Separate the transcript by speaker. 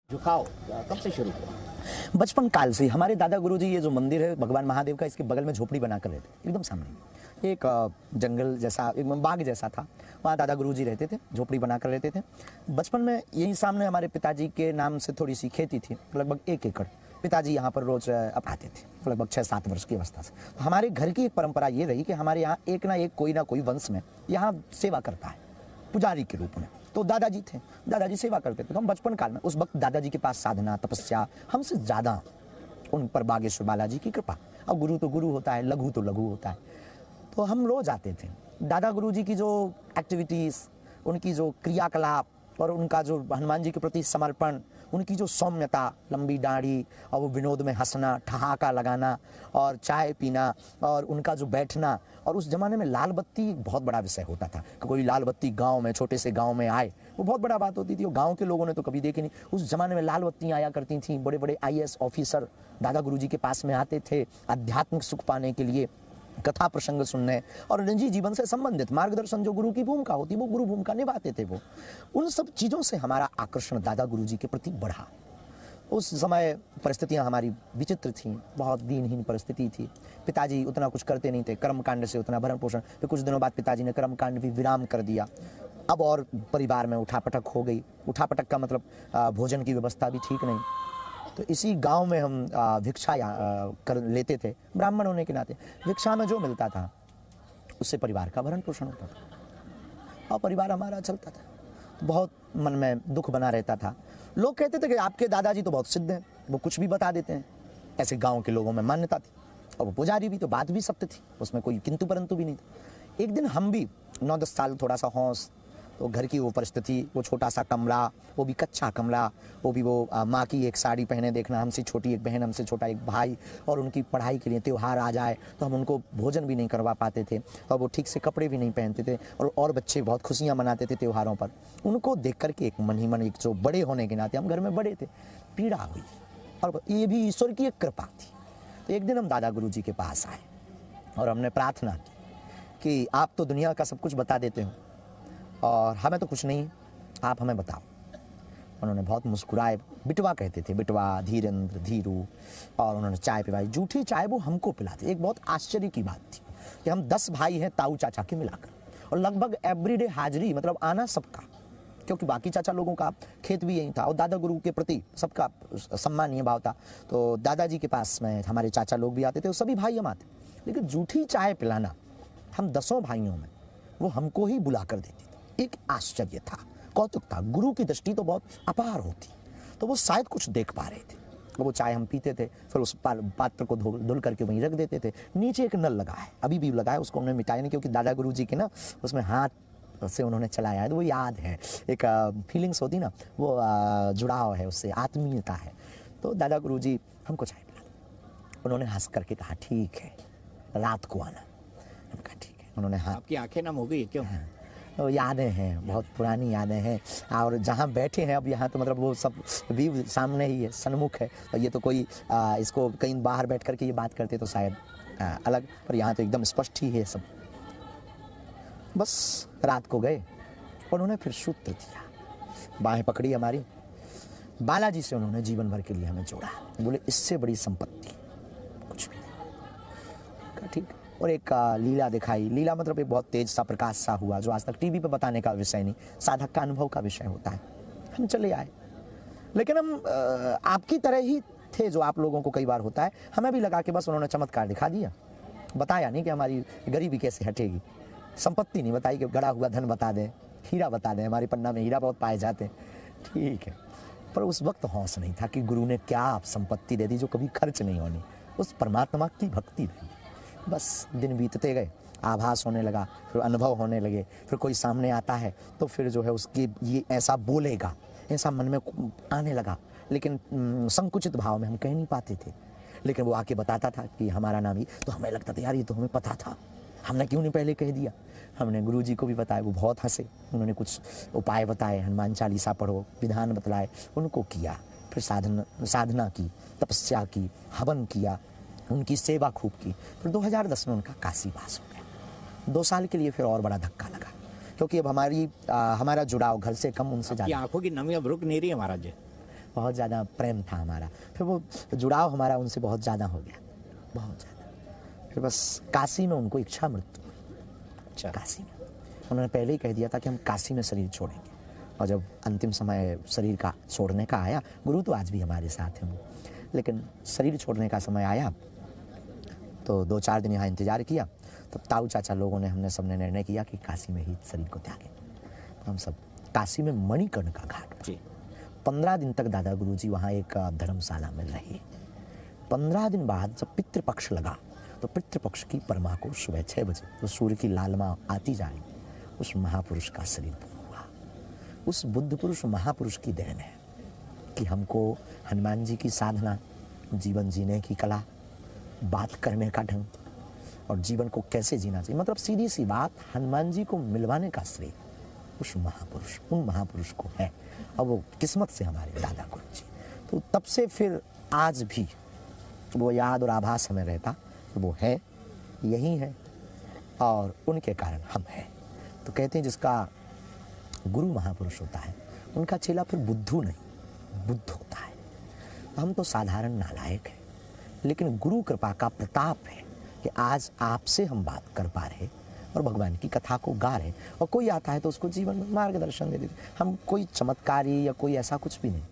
Speaker 1: झुकाव कब से शुरू हुआ?
Speaker 2: बचपन काल से हमारे दादा गुरुजी, ये जो मंदिर है भगवान महादेव का, इसके बगल में झोपड़ी बनाकर रहते, एकदम सामने एक जंगल जैसा, एक बाग जैसा था, वहाँ दादा गुरुजी रहते थे, झोपड़ी बनाकर रहते थे। बचपन में यही सामने हमारे पिताजी के नाम से थोड़ी सी खेती थी, लगभग 1 एकड़। पिताजी यहाँ पर रोज आते थे, लगभग 6-7 वर्ष की अवस्था से। तो हमारे घर की एक परंपरा ये रही कि हमारे यहाँ एक ना कोई वंश में यहाँ सेवा करता है, पुजारी के रूप में। तो दादाजी थे, दादाजी सेवा करते थे। तो हम बचपन काल में, उस वक्त दादाजी के पास साधना तपस्या हमसे ज़्यादा, उन पर बागेश्वर बालाजी की कृपा। अब गुरु तो गुरु होता है, लघु तो लघु होता है। तो हम रोज आते थे। दादा गुरुजी की जो एक्टिविटीज़, उनकी जो क्रियाकलाप और उनका जो हनुमान जी के प्रति समर्पण, उनकी जो सौम्यता, लंबी दाढ़ी और वो विनोद में हंसना, ठहाका लगाना और चाय पीना और उनका जो बैठना। और उस ज़माने में लाल बत्ती एक बहुत बड़ा विषय होता था कि कोई लाल बत्ती गांव में, छोटे से गांव में आए, वो बहुत बड़ा बात होती थी। वो गांव के लोगों ने तो कभी देखी नहीं। उस ज़माने में लाल बत्ती आया करती थी। बड़े बड़े IAS ऑफिसर दादा गुरुजी के पास में आते थे आध्यात्मिक सुख पाने के लिए, कथा प्रसंग सुनने और निजी जीवन से संबंधित मार्गदर्शन जो गुरु की भूमिका होती, वो गुरु भूमिका निभाते थे। वो उन सब चीज़ों से हमारा आकर्षण दादा गुरुजी के प्रति बढ़ा। उस समय परिस्थितियां हमारी विचित्र थीं, बहुत दीनहीन परिस्थिति थी। पिताजी उतना कुछ करते नहीं थे, कर्मकांड से उतना भरण पोषण। फिर कुछ दिनों बाद पिताजी ने कर्मकांड भी विराम कर दिया। अब और परिवार में उठापटक हो गई। उठापटक का मतलब भोजन की व्यवस्था भी ठीक नहीं। तो इसी गांव में हम भिक्षा कर लेते थे, ब्राह्मण होने के नाते। भिक्षा में जो मिलता था उससे परिवार का भरण पोषण होता था और परिवार हमारा चलता था। तो बहुत मन में दुख बना रहता था। लोग कहते थे कि आपके दादाजी तो बहुत सिद्ध हैं, वो कुछ भी बता देते हैं। ऐसे गांव के लोगों में मान्यता थी। और वो पुजारी भी, तो बात भी सत्य थी, उसमें कोई किंतु परंतु भी नहीं था। एक दिन हम भी 9-10 साल, थोड़ा सा होश, तो घर की वो परिस्थिति, वो छोटा सा कमरा, वो भी कच्चा कमरा, वो भी वो माँ की एक साड़ी पहने देखना, हमसे छोटी एक बहन, हमसे छोटा एक भाई, और उनकी पढ़ाई के लिए त्यौहार आ जाए तो हम उनको भोजन भी नहीं करवा पाते थे और वो ठीक से कपड़े भी नहीं पहनते थे। और बच्चे बहुत खुशियाँ मनाते थे त्योहारों पर। उनको देख करके एक मन ही मन, एक जो बड़े होने के नाते, हम घर में बड़े थे, पीड़ा हुई। और ये भी ईश्वर की एक कृपा थी। तो एक दिन हम दादा गुरुजी के पास आए और हमने प्रार्थना की कि आप तो दुनिया का सब कुछ बता देते हो और हमें तो कुछ नहीं, आप हमें बताओ। उन्होंने बहुत मुस्कुराए, बिटवा कहते थे, बिटवा, धीरेन्द्र, धीरू। और उन्होंने चाय पिलाई, जूठी चाय वो हमको पिलाते। एक बहुत आश्चर्य की बात थी कि हम 10 भाई हैं ताऊ चाचा के मिलाकर, और लगभग एवरीडे हाजिरी, मतलब आना सबका, क्योंकि बाकी चाचा लोगों का खेत भी यही था और दादा गुरु के प्रति सबका सम्मानीय भाव था। तो दादाजी के पास में हमारे चाचा लोग भी आते थे, सभी भाई हम आते। लेकिन जूठी चाय पिलाना हम 10 भाइयों में वो हमको ही बुला कर देते थे। एक आश्चर्य था, कौतुक था। गुरु की दृष्टि तो बहुत अपार होती, तो वो शायद कुछ देख पा रहे थे। वो चाय हम पीते थे, फिर उस पात्र को धुल करके वहीं रख देते थे। नीचे एक नल लगा है, अभी भी लगा है, उसको हमने मिटाया नहीं, क्योंकि दादा गुरु जी के ना उसमें हाथ से उन्होंने चलाया है, तो वो याद है। एक फीलिंग्स होती ना, वो जुड़ाव है उससे, आत्मीयता है। तो दादा गुरु जी हमको चाय पिला। उन्होंने हंस करके कहा, ठीक है, रात को आना। हम कहा ठीक है। उन्होंने हाँ,
Speaker 1: आपकी आंखें नम हो गई क्यों?
Speaker 2: तो यादें हैं, बहुत पुरानी यादें हैं। और जहाँ बैठे हैं अब, यहाँ तो मतलब वो सब व्यू सामने ही है, सन्मुख है। और ये तो कोई इसको कहीं बाहर बैठ करके ये बात करते तो शायद अलग, पर यहाँ तो एकदम स्पष्ट ही है सब। बस रात को गए, उन्होंने फिर सूत्र दिया, बाहें पकड़ी हमारी, बालाजी से उन्होंने जीवन भर के लिए हमें जोड़ा। बोले इससे बड़ी संपत्ति कुछ भी नहीं। ठीक। और एक लीला दिखाई। लीला मतलब एक बहुत तेज सा प्रकाश सा हुआ, जो आज तक टीवी पे बताने का विषय नहीं, साधक का अनुभव का विषय होता है। हम चले आए, लेकिन हम आपकी तरह ही थे, जो आप लोगों को कई बार होता है। हमें भी लगा कि बस उन्होंने चमत्कार दिखा दिया, बताया नहीं कि हमारी गरीबी कैसे हटेगी, संपत्ति नहीं बताई कि गड़ा हुआ धन बता दें, हीरा बता दें, हमारी पन्ना में हीरा बहुत पाए जाते हैं, ठीक है। पर उस वक्त होश नहीं था कि गुरु ने क्या संपत्ति दे दी जो कभी खर्च नहीं होनी। उस परमात्मा की भक्ति रही। बस दिन बीतते गए, आभास होने लगा, फिर अनुभव होने लगे। फिर कोई सामने आता है तो फिर जो है उसकी ये ऐसा बोलेगा, ऐसा मन में आने लगा, लेकिन संकुचित भाव में हम कह नहीं पाते थे। लेकिन वो आके बताता था कि हमारा नाम ही, तो हमें लगता था यार ये तो हमें पता था, हमने क्यों नहीं पहले कह दिया। हमने गुरुजी को भी बताया, वो बहुत हंसे। उन्होंने कुछ उपाय बताए, हनुमान चालीसा पढ़ो, विधान बतलाए, उनको किया। फिर साधना की, तपस्या की, हवन किया, उनकी सेवा खूब की। फिर 2010 में उनका काशीवास हो गया। 2 साल के लिए फिर और बड़ा धक्का लगा, क्योंकि अब हमारा जुड़ाव घर से कम, उनसे ज़्यादा।
Speaker 1: आंखों की नमी अब रुक नहीं रही है महाराज जी।
Speaker 2: बहुत ज़्यादा प्रेम था हमारा, फिर वो जुड़ाव हमारा उनसे बहुत ज़्यादा हो गया, बहुत ज़्यादा। फिर बस काशी में उनको इच्छा मृत्यु हुई।
Speaker 1: अच्छा।
Speaker 2: काशी में उन्होंने पहले ही कह दिया था कि हम काशी में शरीर छोड़ेंगे, और जब अंतिम समय शरीर का छोड़ने का आया, गुरु तो आज भी हमारे साथ हैं, लेकिन शरीर छोड़ने का समय आया तो 2-4 दिन यहाँ इंतज़ार किया। तब ताऊ चाचा लोगों ने, हमने सबने निर्णय किया कि काशी में ही शरीर को त्यागें। तो हम सब काशी में मणिकर्णिका घाट पर
Speaker 1: जी।
Speaker 2: 15 दिन तक दादा गुरुजी वहाँ एक धर्मशाला में रहे। 15 दिन बाद जब पितृपक्ष लगा तो पितृपक्ष की परमा को सुबह 6 बजे तो सूर्य की लालिमा आती जा रही, उस महापुरुष का शरीर पूर्ण हुआ। उस बुद्ध पुरुष महापुरुष की देन है कि हमको हनुमान जी की साधना, जीवन जीने की कला, बात करने का ढंग और जीवन को कैसे जीना चाहिए, मतलब सीधी सी बात, हनुमान जी को मिलवाने का श्रेय उस महापुरुष, उन महापुरुष को है। और वो किस्मत से हमारे दादा गुरु जी। तो तब से फिर आज भी वो याद और आभास हमें रहता, वो है, यही है, और उनके कारण हम हैं। तो कहते हैं जिसका गुरु महापुरुष होता है उनका चेला फिर बुद्धू नहीं, बुद्ध होता है। हम तो साधारण नालायक हैं, लेकिन गुरु कृपा का प्रताप है कि आज आपसे हम बात कर पा रहे और भगवान की कथा को गा रहे, और कोई आता है तो उसको जीवन में मार्गदर्शन दे देते। हम कोई चमत्कारी या कोई ऐसा कुछ भी नहीं,